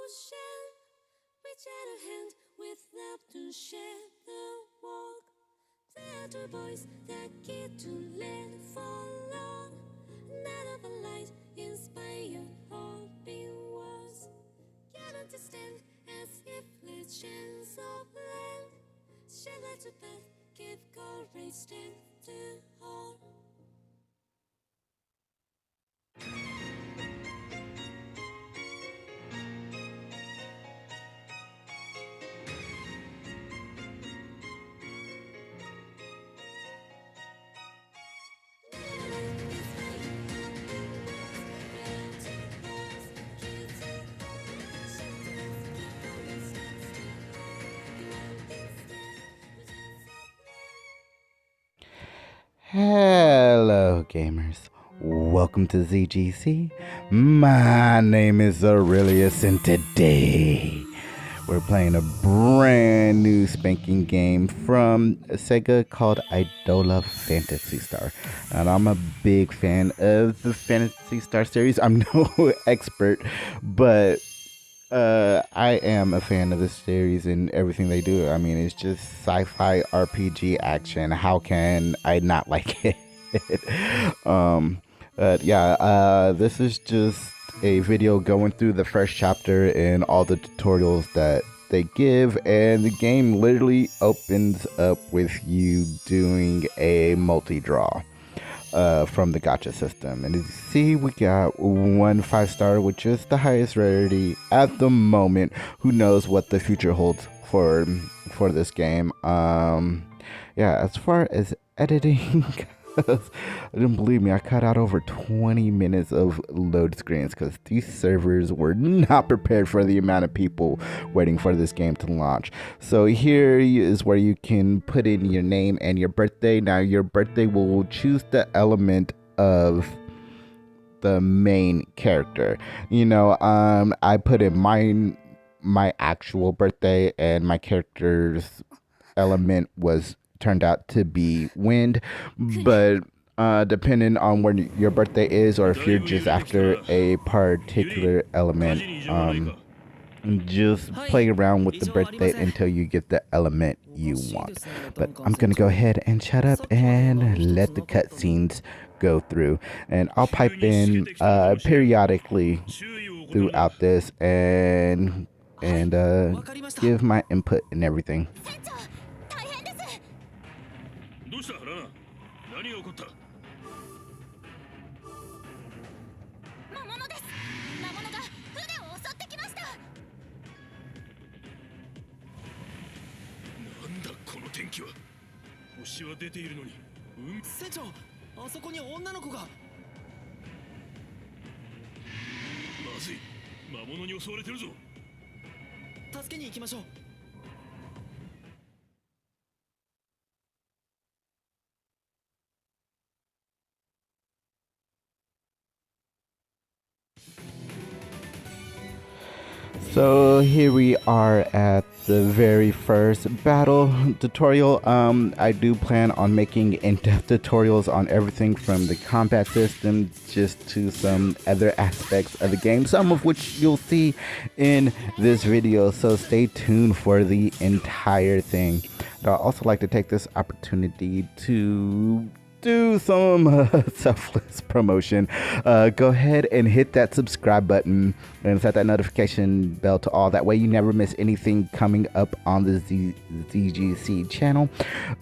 ocean. Reach out a hand with love to share the walk. Little boys that get to let for long. Night of a light inspired hoping was. Can't understand as if legends of land. Shed light to path, give courage strength to hold. Hello, gamers. Welcome to ZGC. My name is Zirillius, and today we're playing a brand new spanking game from Sega called Idola Phantasy Star. And I'm a big fan of the Phantasy Star series. I'm no expert, but I am a fan of this series and everything they do. I mean, it's just sci-fi RPG action. How can I not like it? But yeah, this is just a video going through the first chapter and all the tutorials that they give, and the game literally opens up with you doing a multi-draw from the gacha system. And as you see, we got 1 5-star, which is the highest rarity at the moment. Who knows what the future holds for this game. Yeah, as far as editing goes, don't believe me, I cut out over 20 minutes of load screens because these servers were not prepared for the amount of people waiting for this game to launch. So here is where you can put in your name and your birthday. Now your birthday will choose the element of the main character. You know, I put in my actual birthday, and my character's element turned out to be wind, but depending on when your birthday is, or if you're just after a particular element, just play around with the birth date until you get the element you want. But I'm gonna go ahead and shut up and let the cutscenes go through, and I'll pipe in periodically throughout this and give my input and everything. どうしたラナ何が起こった魔物です。魔物が船を襲ってきました。なんだこの天気は星は出ているのに船長、あそこに女の子が。まずい魔物に襲われてるぞ助けに行きましょう。 So here we are at the very first battle tutorial. I do plan on making in-depth tutorials on everything from the combat system just to some other aspects of the game, some of which you'll see in this video, so stay tuned for the entire thing. I'd also like to take this opportunity to do some selfless promotion. Go ahead and hit that subscribe button and set that notification bell to all. That way you never miss anything coming up on the ZGC channel.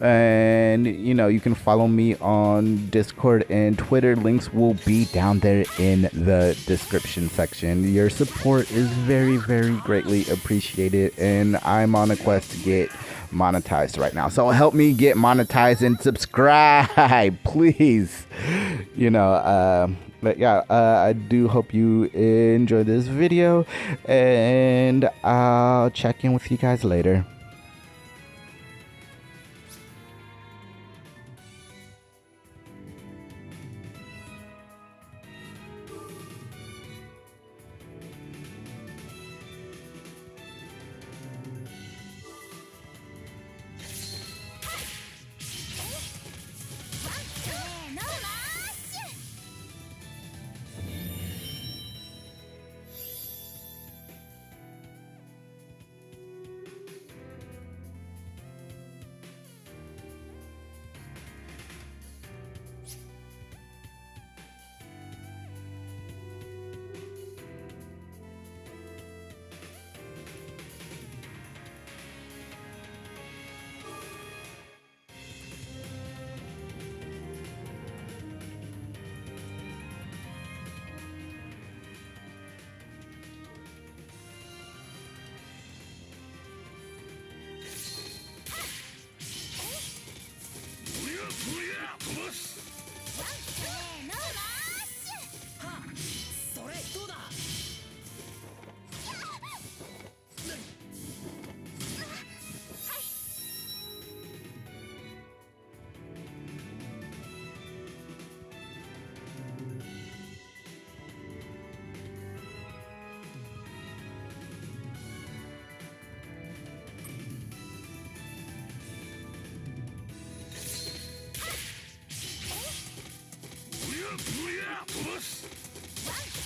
And you know, you can follow me on Discord and Twitter. Links will be down there in the description section. Your support is very, very greatly appreciated, and I'm on a quest to get monetized right now, so help me get monetized and subscribe, please. You know, but yeah, I do hope you enjoy this video, and I'll check in with you guys later.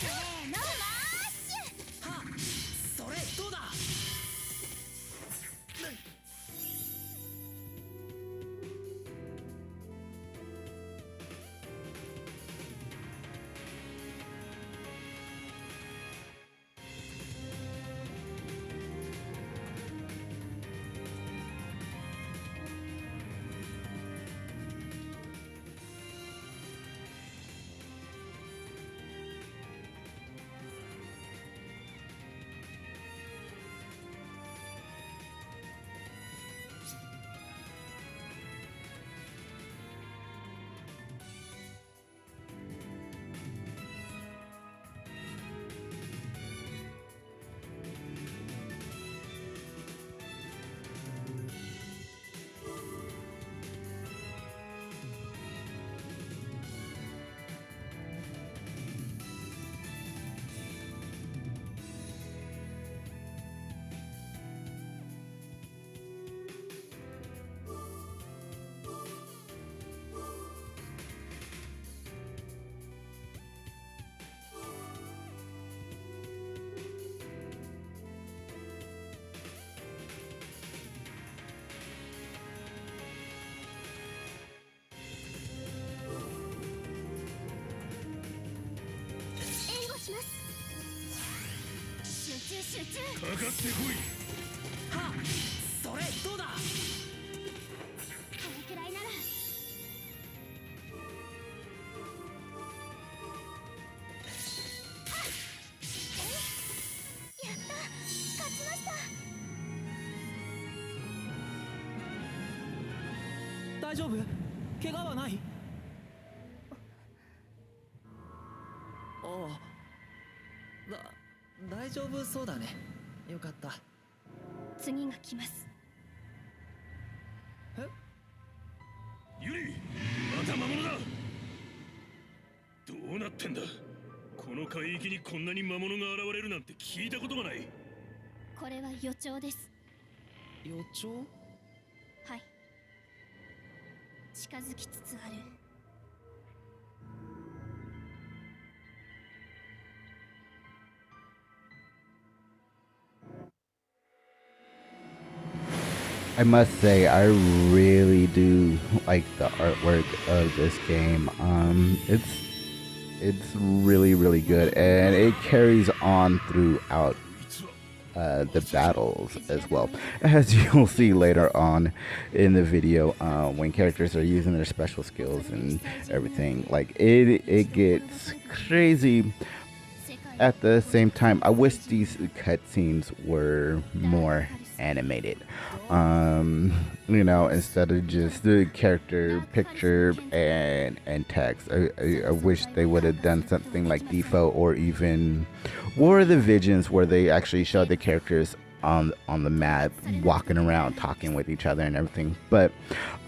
ーのマッシュ。はっそれどうだ。援護します。集中集中。かかってこい。はっそれどうだ。これくらいなら。やった勝ちました。大丈夫？怪我はない？おう大丈夫そうだね。よかった。次が来ます。え？ユリ、また魔物だ。どうなってんだ。この海域にこんなに魔物が現れるなんて聞いたことがない。これは予兆です。予兆？はい。近づきつつある。I must say, I really do like the artwork of this game. It's really, really good, and it carries on throughout the battles as well, as you'll see later on in the video when characters are using their special skills and everything. Like it gets crazy. At the same time, I wish these cutscenes were more animated. You know, instead of just the character picture and text. I wish they would have done something like Default or even War of the Visions, where they actually showed the characters on the map walking around talking with each other and everything. But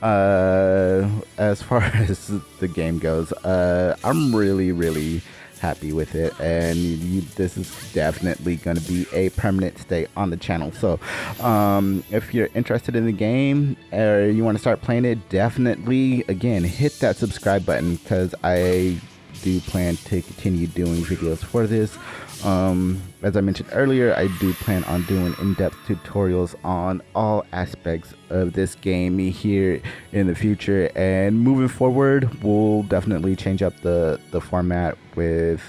as far as the game goes, I'm really happy with it, and this is definitely going to be a permanent stay on the channel. So if you're interested in the game or you want to start playing it, definitely again hit that subscribe button, because I do plan to continue doing videos for this. As I mentioned earlier, I do plan on doing in-depth tutorials on all aspects of this game here in the future, and moving forward we'll definitely change up the format with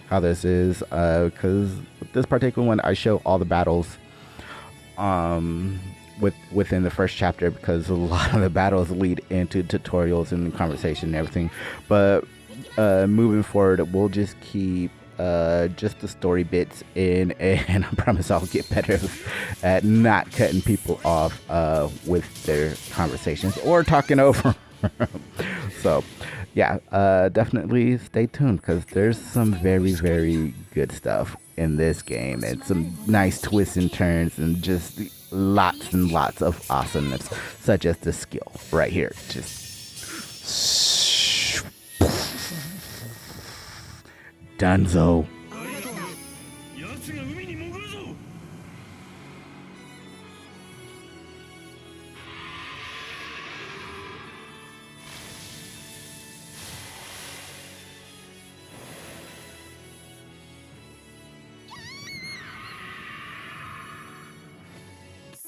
how this is, because with this particular one I show all the battles within the first chapter, because a lot of the battles lead into tutorials and conversation and everything. But moving forward we'll just keep just the story bits in, and I promise I'll get better at not cutting people off with their conversations or talking over. So yeah, definitely stay tuned, because there's some very good stuff in this game, and some nice twists and turns, and just lots and lots of awesomeness, such as the skill right here. Just Dunzo. 奴が海に潜るぞ。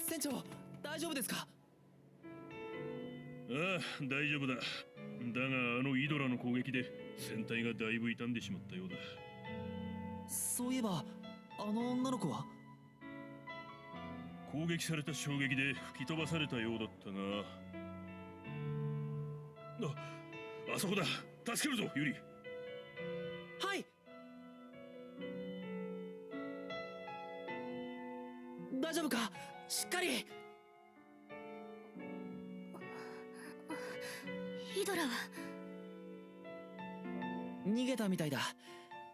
船長、大丈夫ですか？ああ、大丈夫だ。だがあのイドラの攻撃で船体がだいぶ傷んでしまったようだ。そういえば、あの女の子は？攻撃された衝撃で吹き飛ばされたようだったが。あそこだ。助けるぞ、ユリ。はい。大丈夫か？しっかり。イドラは逃げたみたいだ。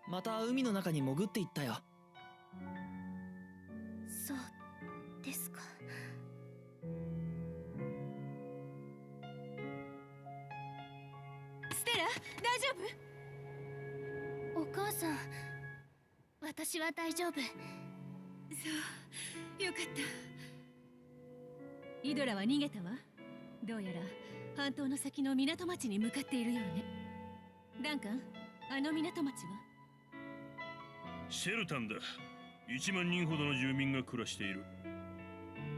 また海の中に潜っていったよ。そうですか。ステラ、大丈夫？お母さん、私は大丈夫。そう、よかった。イドラは逃げたわ。どうやら半島の先の港町に向かっているようね。ダンカン、あの港町は？シェルタンだ。1万人ほどの住民が暮らしている。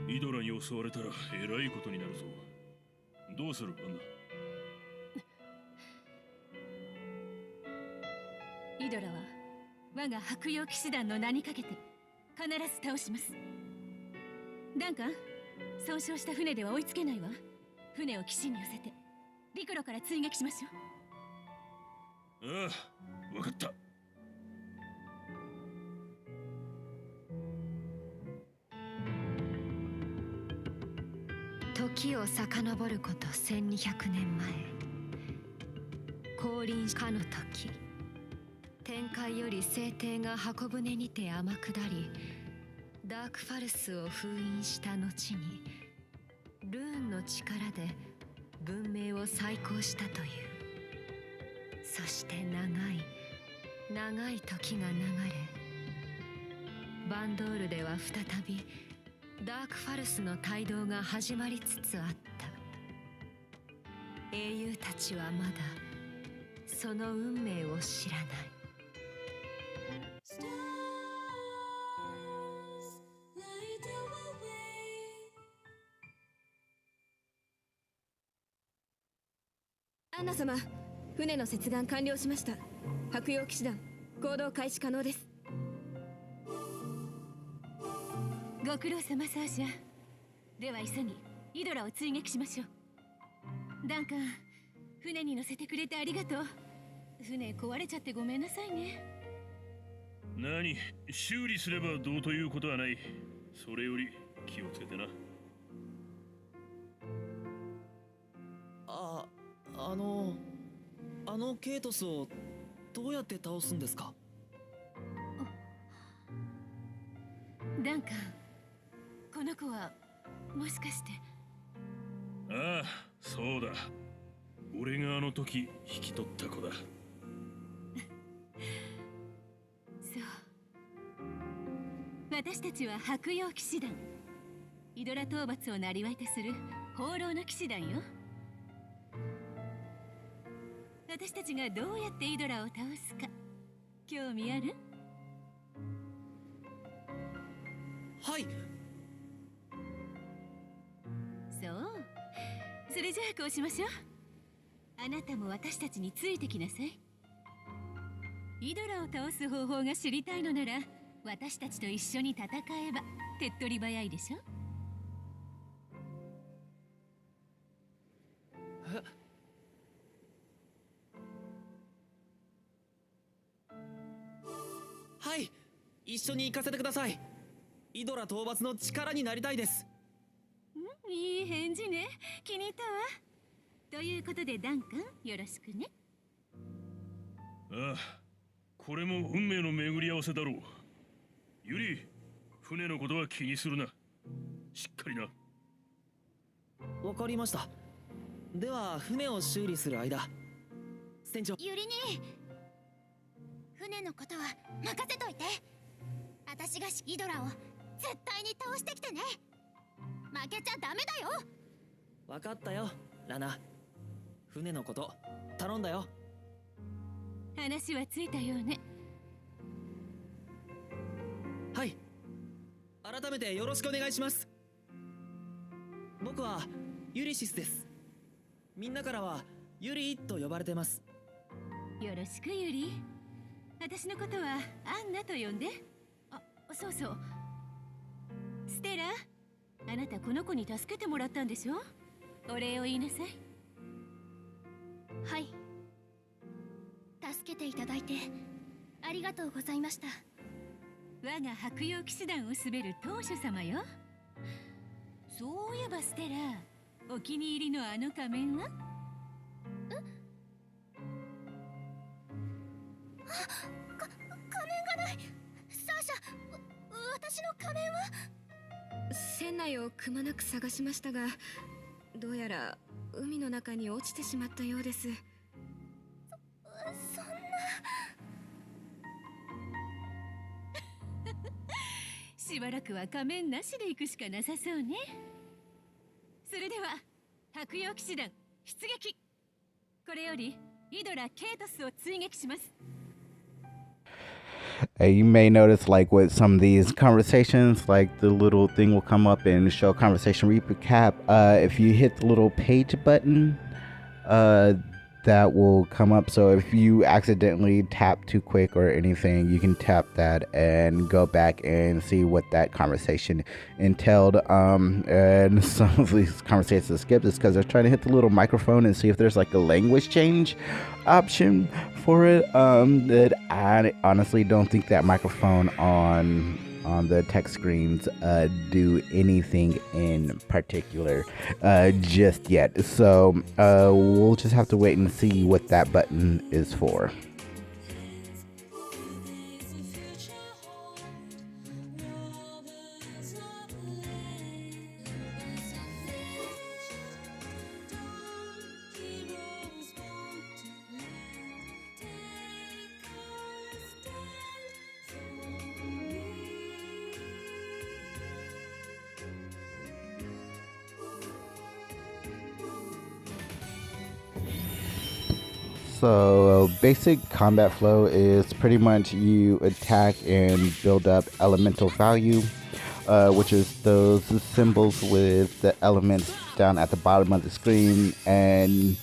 イドラに襲われたらえらいことになるぞ。どうする、アンナ？イドラは我が白曜騎士団の名にかけて必ず倒します。ダンカン、損傷した船では追いつけないわ。船を岸に寄せて陸路から追撃しましょう。ああ、わかった。時を遡ること1200年前、降臨かの時、天界より聖帝が箱舟にて天下り、ダークファルスを封印した後にルーンの力で文明を再興したという。そして長い時が流れ、バンドールでは再びダークファルスの帯同が始まりつつあった。英雄たちはまだその運命を知らない。Stars light our way. アンナ様、船の接岸完了しました。白曜騎士団、行動開始可能です。ご苦労様サーシャ。では急ぎイドラを追撃しましょう。ダンカン、船に乗せてくれてありがとう。船壊れちゃってごめんなさいね。何、修理すればどうということはない。それより気をつけてな。あのケイトスをどうやって倒すんですか？ダンカン、この子はもしかして。ああ、そうだ。俺があの時引き取った子だ。そう、私たちは白曜騎士団、イドラ討伐をなりわいとする放浪の騎士団よ。私たちがどうやってイドラを倒すか興味ある？はい。そう、それじゃあこうしましょう。あなたも私たちについてきなさい。イドラを倒す方法が知りたいのなら私たちと一緒に戦えば手っ取り早いでしょ。はい、一緒に行かせてください。イドラ討伐の力になりたいです。いい返事ね。気に入ったわ。ということでダンカン、よろしくね。ああ、これも運命の巡り合わせだろう。ユリ、船のことは気にするな。しっかりな。わかりました。では船を修理する間、船長。ユリに船のことは任せといて。私がイドラを絶対に倒してきてね。負けちゃダメだよ。わかったよ、ラナ。船のこと頼んだよ。話はついたようね。はい、改めてよろしくお願いします。僕はユリシスです。みんなからはユリと呼ばれてます。よろしくユリ。私のことはアンナと呼んで。あ、そうそう。ステラ、あなたこの子に助けてもらったんでしょ。お礼を言いなさい。はい。助けていただいてありがとうございました。我が白曜騎士団を滑る当主様よ。そういえばステラ、お気に入りのあの仮面は？仮面がない。サーシャ、私の仮面は？船内をくまなく探しましたが、どうやら海の中に落ちてしまったようです。そんな。しばらくは仮面なしで行くしかなさそうね。それでは白曜騎士団出撃。これよりイドラ・ケイトスを追撃します。You may notice, like with some of these conversations, like the little thing will come up and show conversation recap. If you hit the little page button, that will come up. So if you accidentally tap too quick or anything, you can tap that and go back and see what that conversation entailed. And some of these conversations are skipped is because they're trying to hit the little microphone and see if there's like a language change option for it. That I honestly don't think that microphone on the text screens do anything in particular just yet. So we'll just have to wait and see what that button is for. So basic combat flow is pretty much you attack and build up elemental value, which is those symbols with the elements down at the bottom of the screen, and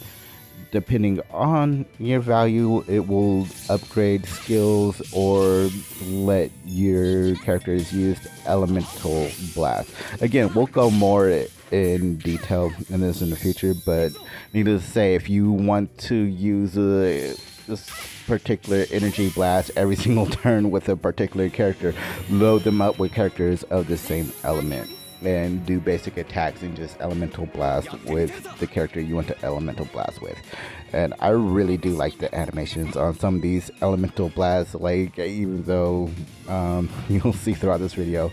depending on your value, it will upgrade skills or let your characters use elemental blast. Again, we'll go more in detail in this in the future, but needless to say, if you want to use this particular energy blast every single turn with a particular character, load them up with characters of the same element and do basic attacks and just elemental blast with the character you want to elemental blast with. And I really do like the animations on some of these elemental blasts, like even though you'll see throughout this video,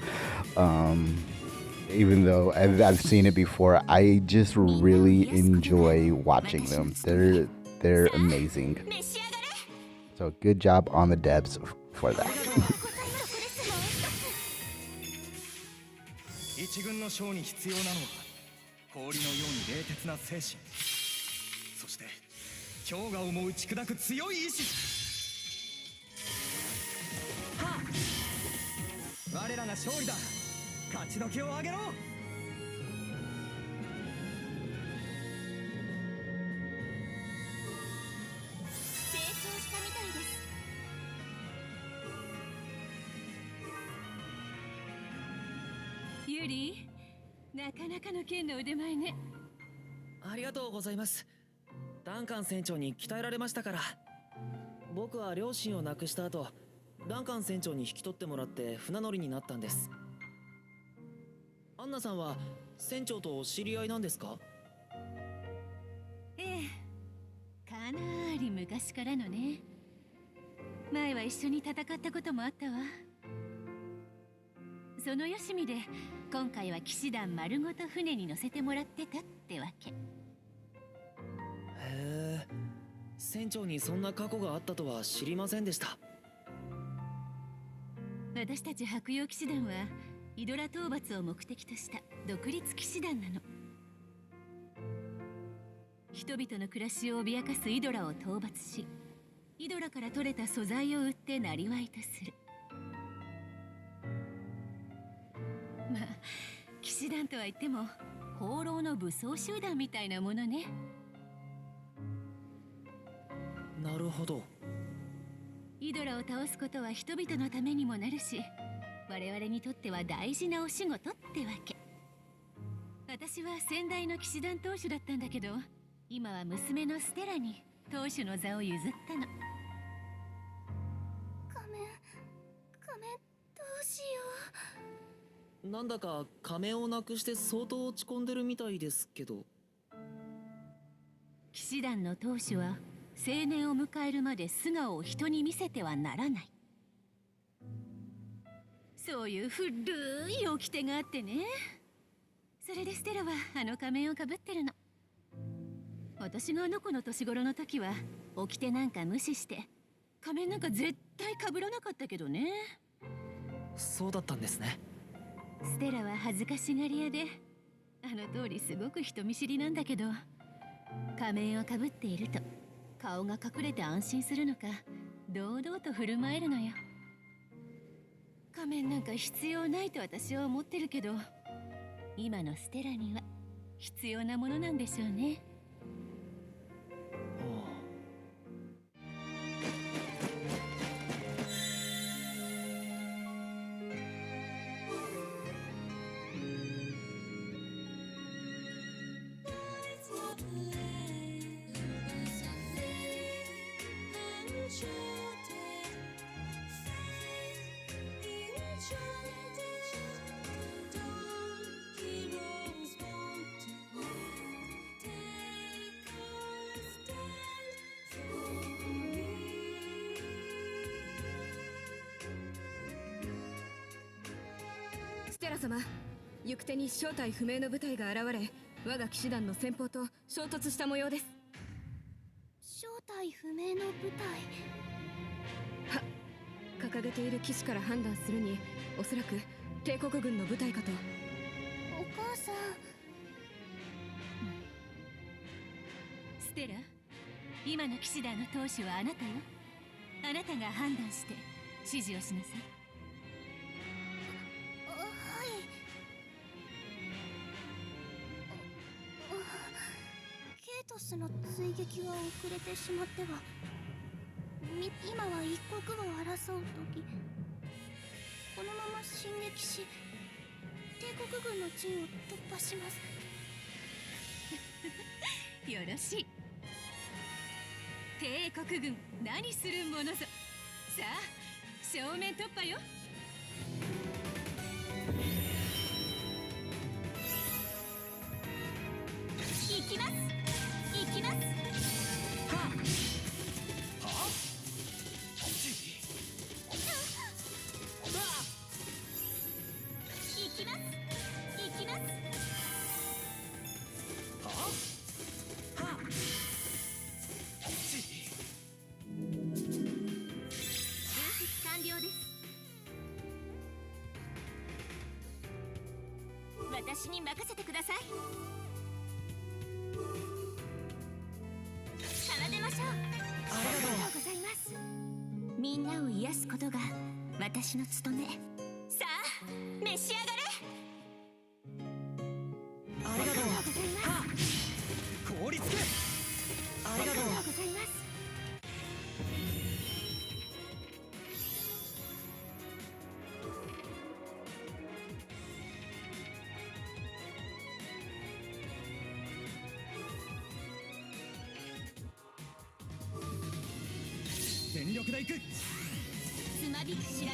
even though I've seen it before, I just really enjoy watching them. They're amazing. So good job on the devs for that. 一軍の将に必要なのは氷のように冷徹な精神、そして氷河をも打ち砕く強い意志。はあ、我らが勝利だ。勝ち時を上げろ。成長したみたいです。ユリ、なかなかの剣の腕前ね。ありがとうございます。ダンカン船長に鍛えられましたから。僕は両親を亡くした後、ダンカン船長に引き取ってもらって船乗りになったんです。アンナさんは船長とお知り合いなんですか？ええ、かなり昔からのね。前は一緒に戦ったこともあったわ。そのよしみで今回は騎士団丸ごと船に乗せてもらってたってわけ。へえ、船長にそんな過去があったとは知りませんでした。私たち白曜騎士団はイドラ討伐を目的とした独立騎士団なの。人々の暮らしを脅かすイドラを討伐し、イドラから取れた素材を売って生業とする。まあ騎士団とは言っても放浪の武装集団みたいなものね。なるほど。イドラを倒すことは人々のためにもなるし、我々にとっては大事なお仕事ってわけ。私は先代の騎士団当主だったんだけど、今は娘のステラに当主の座を譲ったの。仮面どうしよなんだか仮面をなくして相当落ち込んでるみたいですけど。騎士団の当主は青年を迎えるまで素顔を人に見せてはならない、そういう古い掟があってね。それでステラはあの仮面をかぶってるの。私があの子の年頃の時は掟なんか無視して仮面なんか絶対かぶらなかったけどね。そうだったんですね。ステラは恥ずかしがり屋で、あの通りすごく人見知りなんだけど、仮面をかぶっていると顔が隠れて安心するのか、堂々と振る舞えるのよ。仮面なんか必要ないと私は思ってるけど、今のステラには必要なものなんでしょうね。ステラ様、行く手に正体不明の部隊が現れ、我が騎士団の先方と衝突した模様です。正体不明の部隊。掲げている騎士から判断するに、おそらく帝国軍の部隊かと。お母さん。ステラ、今の騎士団の当主はあなたよ。あなたが判断して指示をしなさい。はい。ケイトスの追撃が遅れてしまっては、今は一国を争う時、このまま進撃し帝国軍の陣を突破します。よろしい。帝国軍何するものぞ。さあ正面突破よ。行きます行きます。行きます行きます。分析完了です。私に任せてください。奏でましょう。ありがとうございます。みんなを癒すことが私の務め。さあ召し上がれ。ありがとうございます。凍りつけ。ありがとうございます。全力で行く。つまびく調べは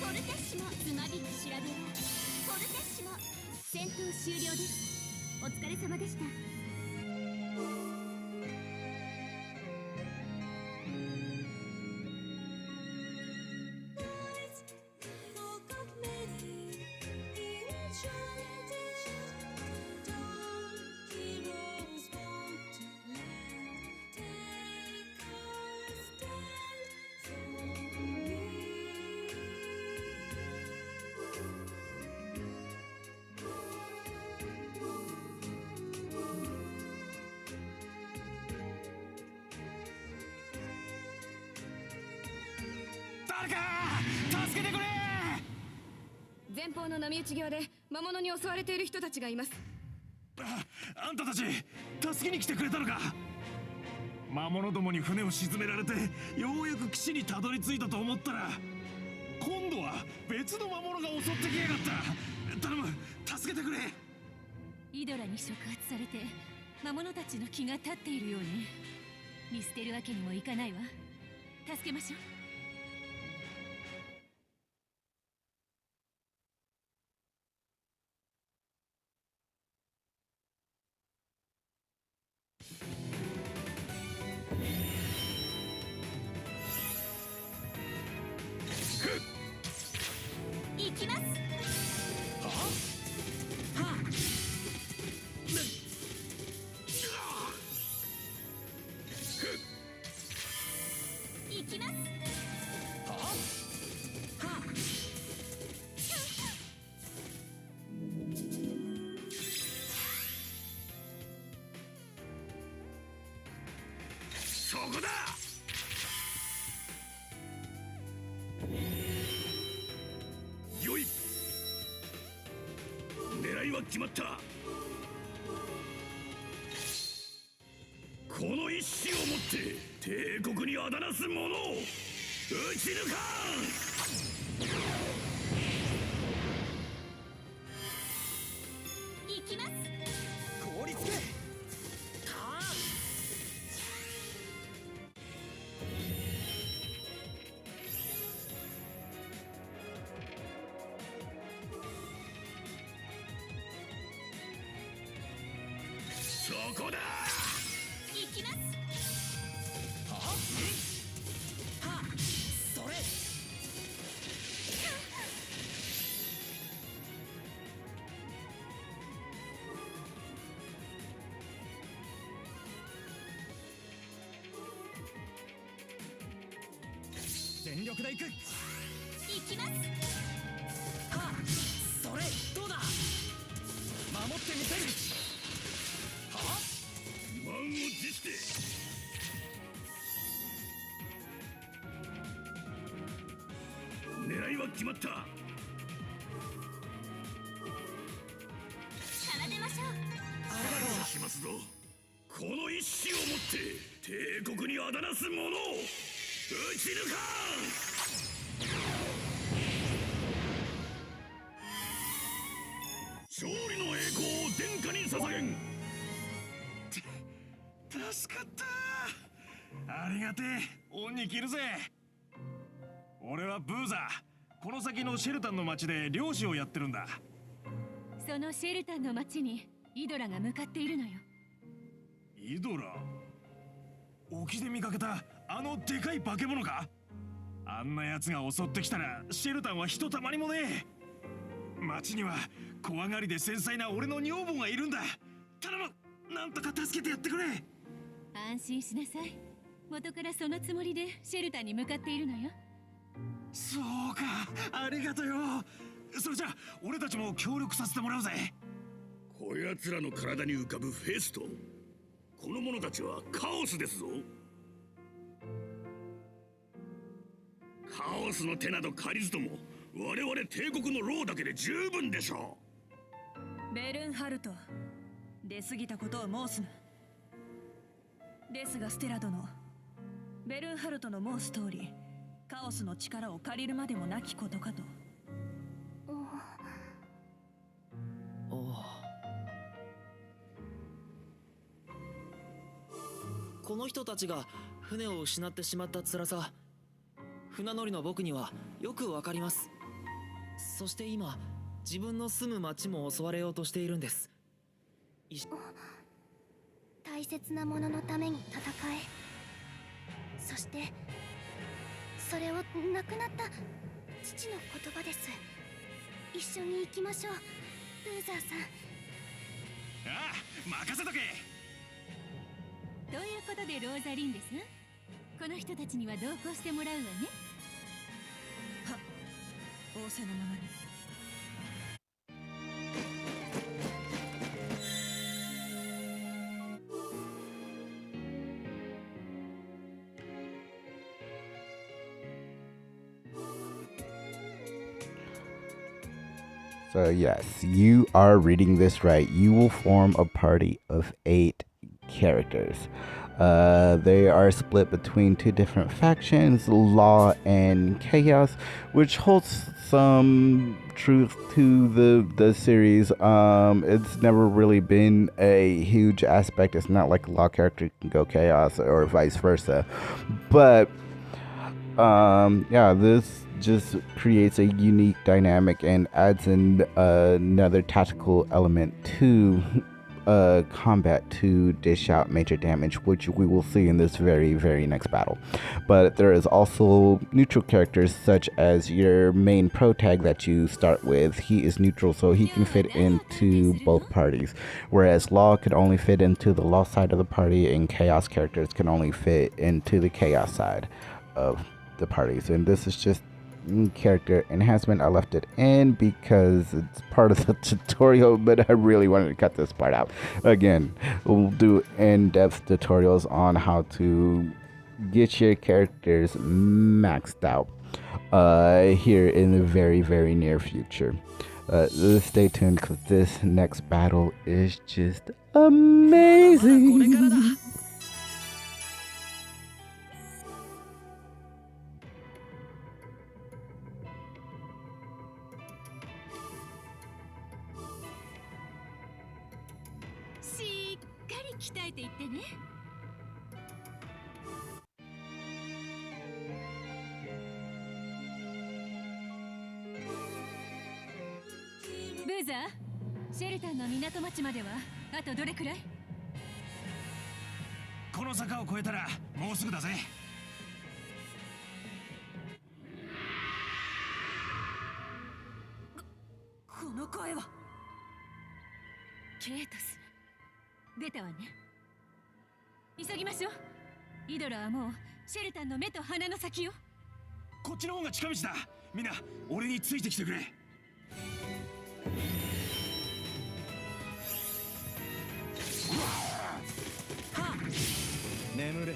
ポルテッシモ。つまびく調べはポルテッシモ。戦闘終了です。お疲れ様でした。誰か助けてくれ。前方の波打ち際で魔物に襲われている人たちがいます。あんたたち助けに来てくれたのか。魔物どもに船を沈められてようやく岸にたどり着いたと思ったら、今度は別の魔物が襲ってきやがった。頼む、助けてくれ。イドラに触発されて魔物たちの気が立っているように見捨てるわけにもいかないわ。助けましょう。行きます。行きます。そこだ。よい、狙いは決まった。この一矢をもって帝国にあだなす者を撃ち抜かん。行きます。凍りつけ。そこだ。行きます。それ。全力で行く。行きます。それ。どうだ。守ってみせる。満を持して狙いは決まった。奏でましょう。しますぞ。この一矢をもって帝国にあだなす者を撃ち抜かん。勝利の栄光を殿下に捧げん。助かった。ありがてえ。恩に着るぜ。俺はブーザー。この先のシェルタンの町で漁師をやってるんだ。そのシェルタンの町にイドラが向かっているのよ。イドラ？沖で見かけたあのでかい化け物か？あんな奴が襲ってきたらシェルタンはひとたまりもねえ。町には怖がりで繊細な俺の女房がいるんだ。頼む、なんとか助けてやってくれ。安心しなさい。元からそのつもりでシェルターに向かっているのよ。そうか、ありがとよ。それじゃ俺たちも協力させてもらうぜ。こやつらの体に浮かぶフェスト、この者たちはカオスですぞ。カオスの手など借りずとも我々帝国の牢だけで十分でしょう。ベルンハルト、出過ぎたことを申すな。ですがステラ殿、ベルンハルトの申す通り、カオスの力を借りるまでもなきことかと。おお。この人たちが船を失ってしまった辛さ、船乗りの僕にはよくわかります。そして今、自分の住む町も襲われようとしているんです。大切なもののために戦え。そしてそれを亡くなった父の言葉です。一緒に行きましょう、ブーザーさん。ああ、任せとけ。ということでローザリンです。この人たちには同行してもらうわね。は、仰せのままに。So yes, you are reading this right. You will form a party of 8 characters. They are split between 2 different factions, Law and Chaos, which holds some truth to the series. It's never really been a huge aspect. It's not like a Law character can go Chaos or vice versa. But yeah, this just creates a unique dynamic and adds in another tactical element to combat to dish out major damage, which we will see in this very next battle. But there is also neutral characters such as your main protag that you start with. He is neutral, so he can fit into both parties, whereas Law could only fit into the Law side of the party, and Chaos characters can only fit into the Chaos side of the parties. And this is just character enhancement. I left it in because it's part of the tutorial, but I really wanted to cut this part out. Again, we'll do in-depth tutorials on how to get your characters maxed out here in the very near future. Stay tuned because this next battle is just amazing. 鍛えていってね。ブーザー、シェルタンの港町まではあとどれくらい？この坂を越えたらもうすぐだぜ。この声はケイトス。出たわね。急ぎましょう。イドラはもうシェルタンの目と鼻の先よ。こっちの方が近道だ。みんな俺についてきてくれ。眠れ。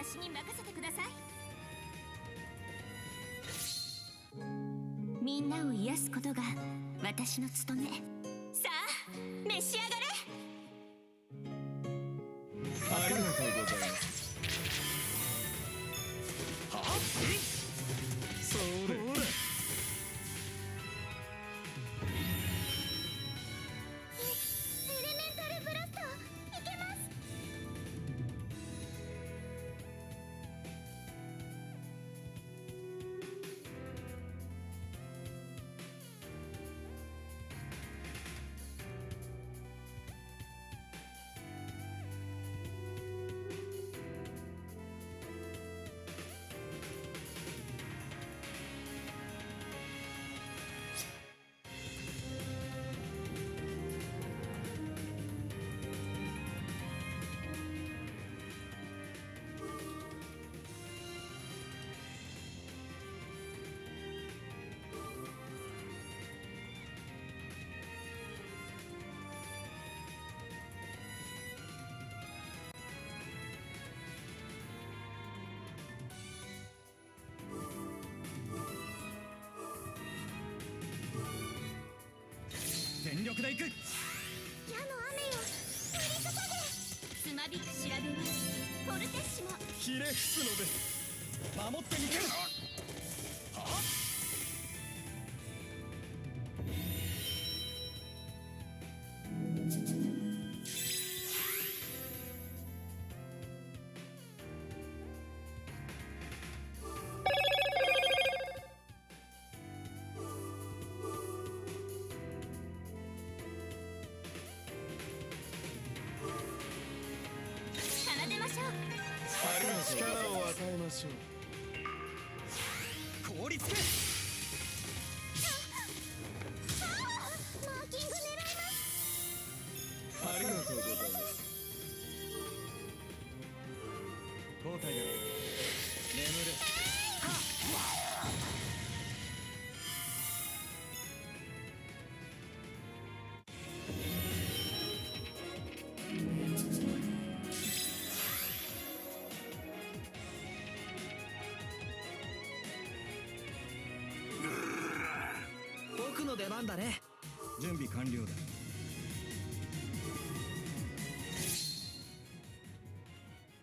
私に任せてください。みんなを癒すことが私の務め。さあ、召し上がれ。ありがとうございます。はあ？それ。全力で行く。矢の雨よ、降り注げ。つまびく調べはフォルテッシモ。ひれ伏すのです。守ってみせる。はあ？凍りつけ。マーキング狙います。ありがとうございます。交代だ。眠れ。僕の出番だね。準備完了だ。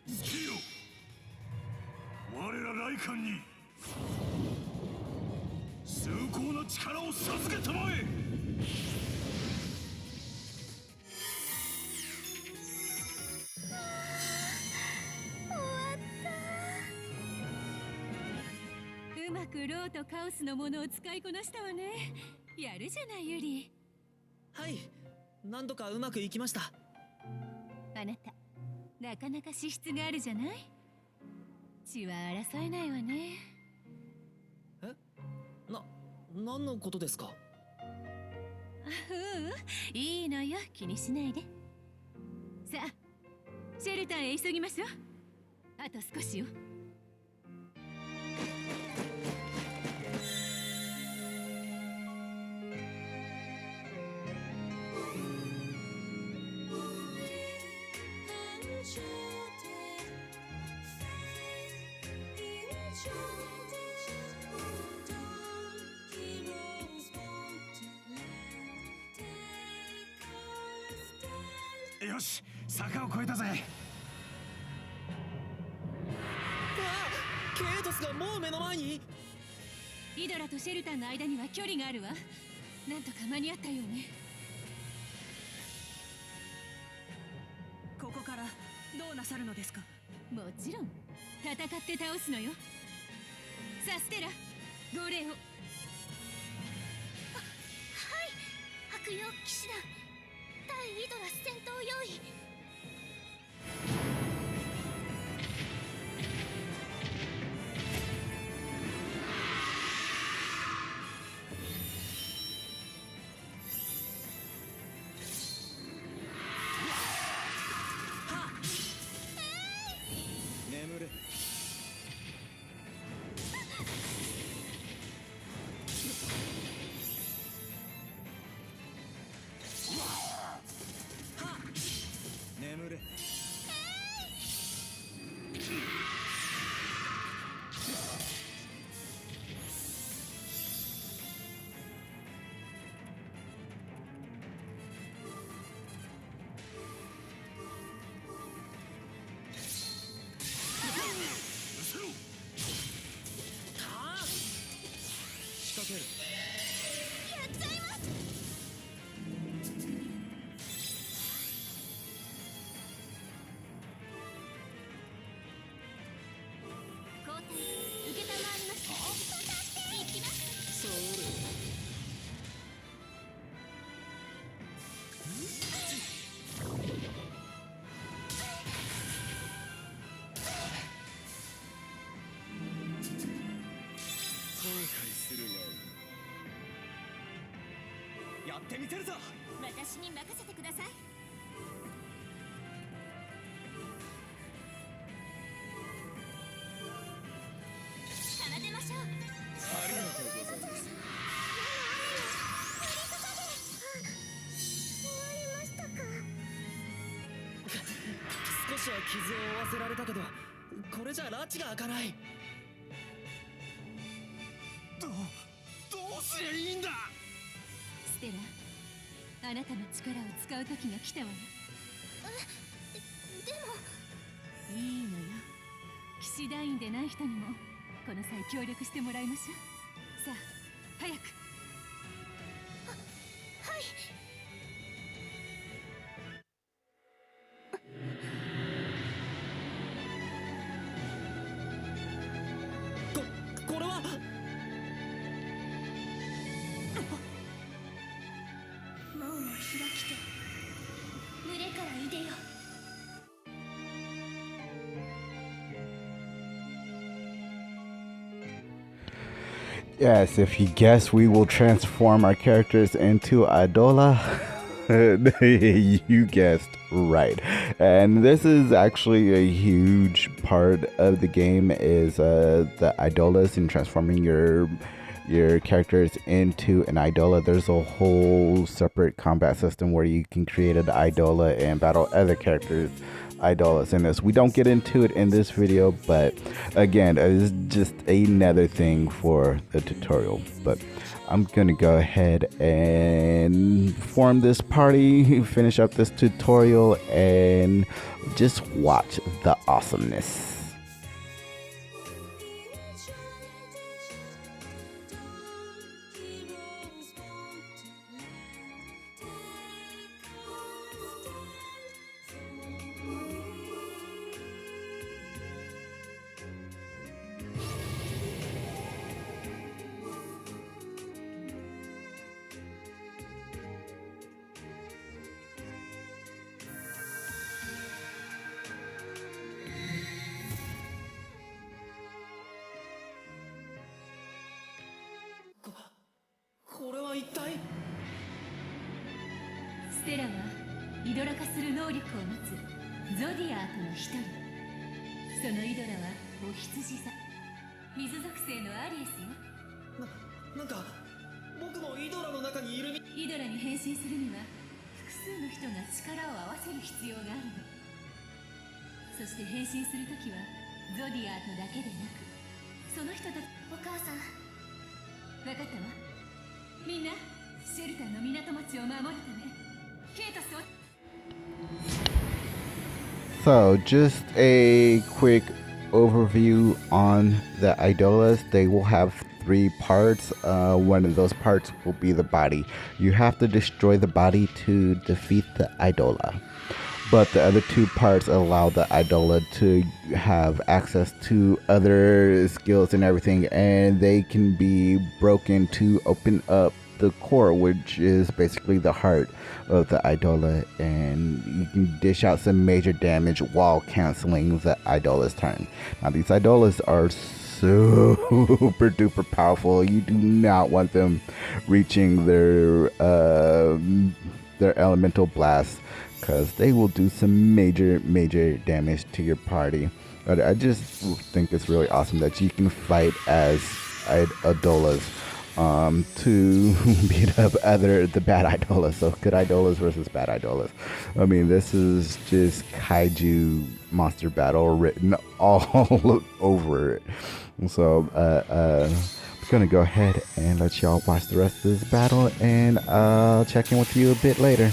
ヒーロー、我ら雷艦に崇高な力を授けたまえ。うまくローとカオスのものを使いこなしたわね。やるじゃないユリ。はい、何度かうまくいきました。あなたなかなか資質があるじゃない。血は争えないわね。何のことですか？いいのよ、気にしないで。さあシェルターへ急ぎましょう。あと少しよ。よし、坂を越えたぜ。ケイトスがもう目の前に。イドラとシェルターの間には距離があるわ。なんとか間に合ったようね。ここからどうなさるのですか？もちろん戦って倒すのよ。さあステラ、号令を。はい、白曜騎士団対イドラス戦闘用意。眠れ。眠れ。仕掛ける。やっちゃいます。交代受けたまわります。行きます。それ。後悔するな。やってみせるぞ。私に任せてください。奏でましょう。ありがとうございます。終わりましたか。少しは傷を負わせられたけど、これじゃ拉致が開かない。どうすりゃいいんだ。ステラ、あなたの力を使う時が来たわよ。でもいいのよ。騎士団員でない人にもこの際協力してもらいましょう。さあ早く。はい。これは。門を開きて群れからいでよ。Yes, if you guess, we will transform our characters into Idola. You guessed right. And this is actually a huge part of the game, is the Idolas and transforming your characters into an Idola. There's a whole separate combat system where you can create an Idola and battle other characters Idolas in this. We don't get into it in this video, but again, it's just another thing for the tutorial. But I'm gonna go ahead and form this party, finish up this tutorial, and just watch the awesomeness.ステラはイドラ化する能力を持つゾディアートの一人。そのイドラはお羊座、水属性のアリエスよ。なんか僕もイドラの中にいるイドラに変身するには複数の人が力を合わせる必要があるの。そして変身するときはゾディアートだけでなく、その人たち。お母さん、分かったわ。みんなシェルタンの港町を守るためケイトスを。 So, just a quick overview on the Idolas. They will have 3 parts. One of those parts will be the body. You have to destroy the body to defeat the Idola. But the other 2 parts allow the Idola to have access to other skills and everything, and they can be broken to open up the core, which is basically the heart of the Idola, and you can dish out some major damage while canceling the Idola's turn. Now, these Idolas are super duper powerful. You do not want them reaching their elemental blast, because they will do some major damage to your party. But I just think it's really awesome that you can fight as Idolas to beat up the bad Idolas. So good Idolas versus bad Idolas. I mean, this is just kaiju monster battle written all over it. So I'm gonna go ahead and let y'all watch the rest of this battle, and I'll check in with you a bit later.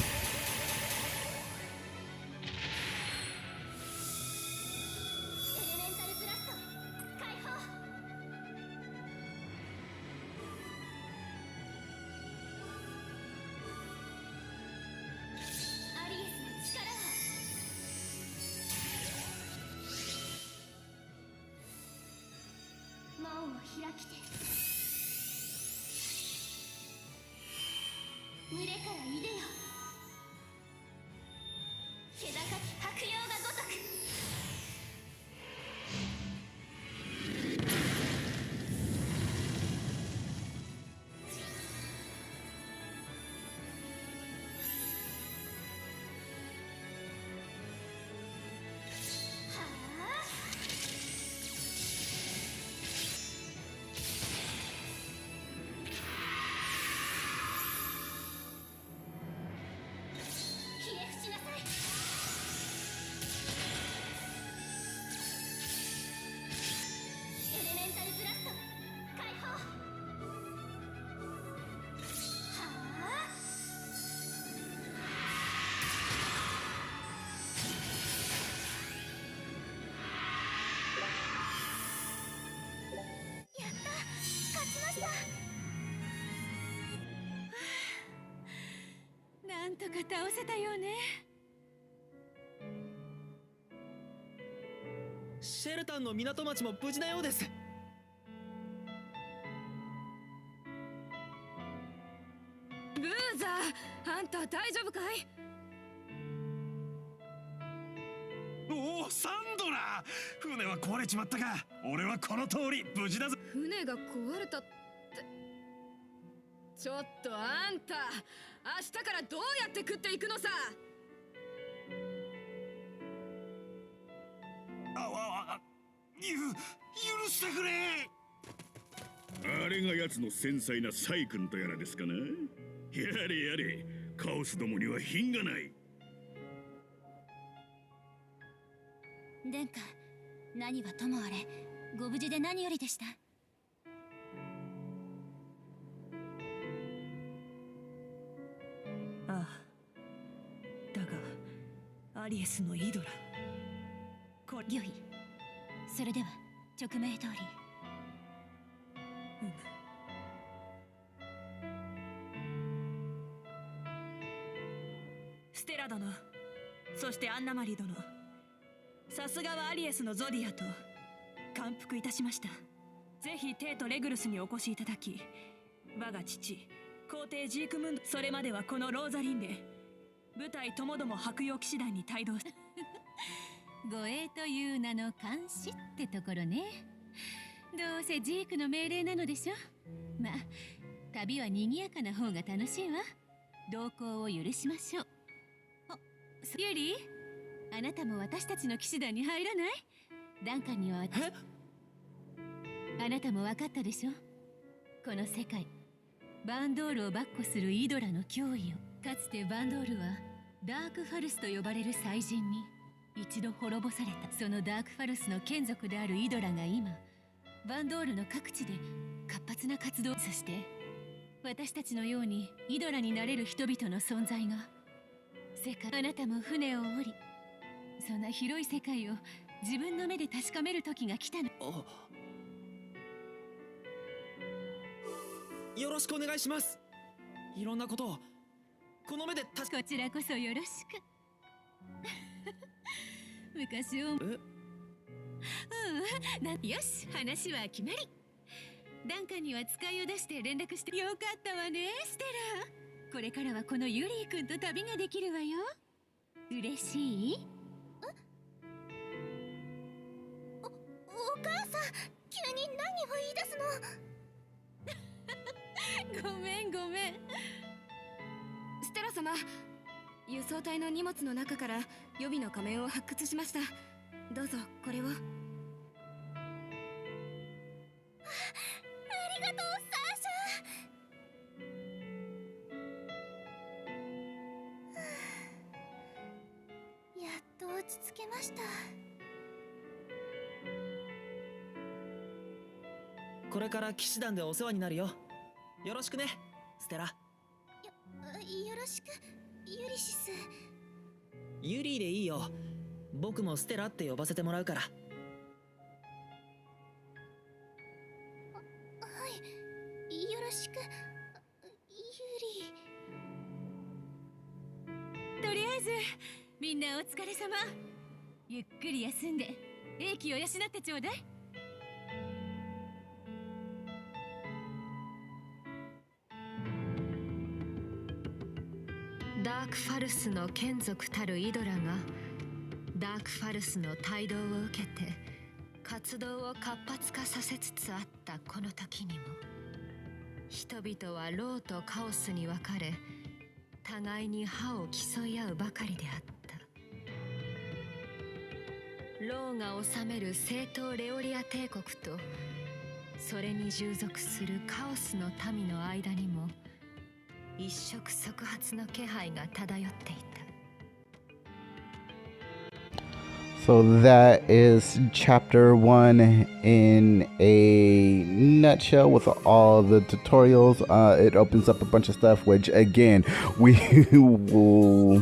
シェルタンの港町も無事なようです。ブーザー、あんた大丈夫かい？おお、サンドラ、船は壊れちまったが、俺はこの通り無事だぞ。船が壊れたっちょっとあんた、明日からどうやって食っていくのさ。許してくれ。あれが奴の繊細なサイ君とやらですかな。やれやれ、カオスどもには品がない。殿下、何はともあれご無事で何よりでした。ああ、だがアリエスのイドラ、御意。それでは勅命通り。ステラ殿、そしてアンナマリ殿、さすがはアリエスのゾディアと感服いたしました。ぜひテイとレグルスにお越しいただき、我が父皇帝ジークムンド、それまではこのローザリンで部隊ともども白洋騎士団に帯同し護衛という名の監視ってところね。どうせジークの命令なのでしょ。まあ旅は賑やかな方が楽しいわ。同行を許しましょう。ユリ、あなたも私たちの騎士団に入らない？ダンカンにはあなたも分かったでしょ。この世界、バンドールを跋扈するイドラの脅威を。かつてバンドールはダークファルスと呼ばれる祭人に一度滅ぼされた。そのダークファルスの眷属であるイドラが今バンドールの各地で活発な活動。そして私たちのようにイドラになれる人々の存在が世界。あなたも船を降り、そんな広い世界を自分の目で確かめる時が来たの。よろしくお願いします。いろんなことをこの目で確か。こちらこそよろしく。昔を。よし、話は決まり。ダンカンには使いを出して連絡して。よかったわね、ステラ。これからはこのユリー君と旅ができるわよ。嬉しい？お母さん、急に何を言い出すの？ごめんごめん。ステラ様、輸送隊の荷物の中から予備の仮面を発掘しました。どうぞこれを。ありがとう、サーシャ。やっと落ち着けました。これから騎士団でお世話になるよ。よろしくね、ステラ。よろしく、ユリシス。ユリーでいいよ。僕もステラって呼ばせてもらうから。はい、よろしく、ユリ。とりあえずみんなお疲れ様。ゆっくり休んで英気を養ってちょうだい。ダークファルスの眷属たるイドラがダークファルスの帯同を受けて活動を活発化させつつあったこの時にも、人々はローとカオスに分かれ、互いに歯を競い合うばかりであった。ローが治める正統レオリア帝国とそれに従属するカオスの民の間にも一触即発の気配が漂っていた。So that is chapter 1 in a nutshell with all the tutorials. It opens up a bunch of stuff, which again, we will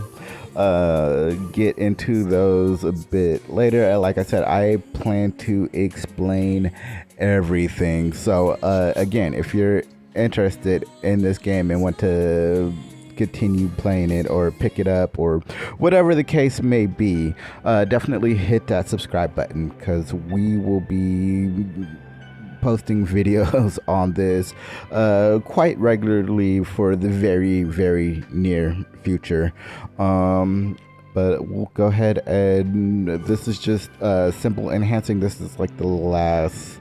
get into those a bit later. Like I said, I plan to explain everything. So again, if you're interested in this game and want to continue playing it or pick it up or whatever the case may be, definitely hit that subscribe button, because we will be posting videos on this quite regularly for the very, very near future. But we'll go ahead and this is just simple enhancing. This is like the last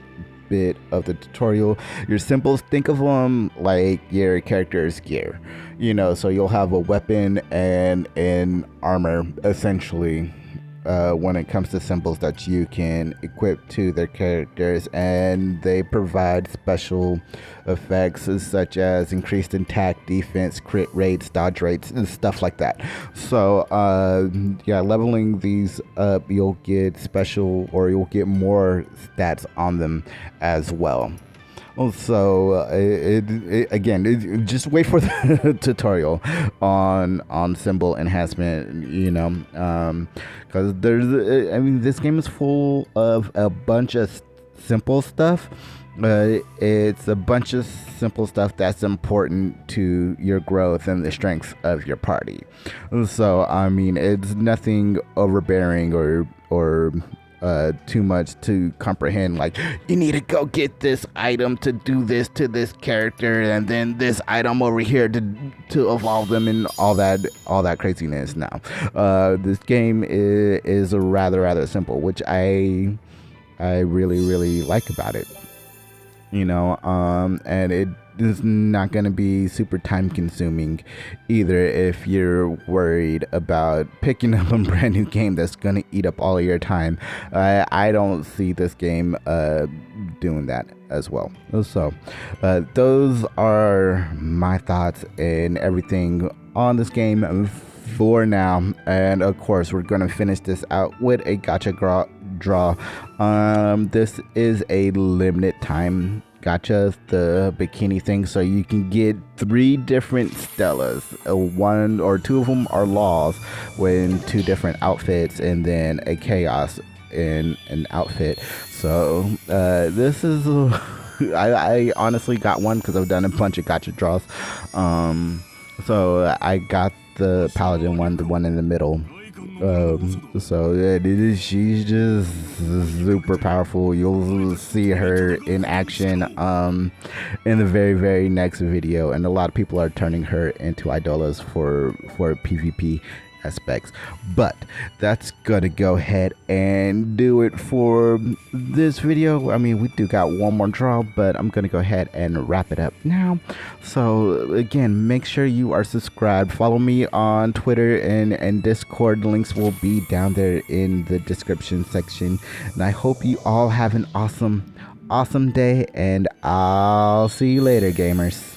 bit of the tutorial. Your symbols, think of them like your character's gear, you know, so you'll have a weapon and an armor essentially when it comes to symbols that you can equip to their characters, and they provide special effects such as increased attack, defense, crit rates, dodge rates, and stuff like that. So yeah, leveling these up, you'll get special, or you'll get more stats on them as well. So again, just wait for the tutorial on symbol enhancement, you know, because this game is full of a bunch of simple stuff. It's a bunch of simple stuff that's important to your growth and the strength of your party. So I mean, it's nothing overbearing or too much to comprehend, like you need to go get this item to do this to this character, and then this item over here to evolve them, and all that craziness. Now this game is rather simple, which I really like about it, you know, and it is not going to be super time consuming either if you're worried about picking up a brand new game that's going to eat up all of your time. I don't see this game doing that as well. So those are my thoughts and everything on this game for now, and of course we're going to finish this out with a gacha draw. This is a limited time gacha, the bikini thing, so you can get 3 different Stellas. One or two of them are laws with 2 different outfits, and then a chaos in an outfit. So this is I honestly got one because I've done a bunch of gacha draws. So I got the paladin one, the one in the middle. So she's just super powerful. You'll see her in action in the very next video, and a lot of people are turning her into Idolas for PvP aspects. But that's gonna go ahead and do it for this video. I mean, we do got one more draw, but I'm gonna go ahead and wrap it up now. So again, make sure you are subscribed, follow me on Twitter and Discord. Links will be down there in the description section, and I hope you all have an awesome day, and I'll see you later, gamers.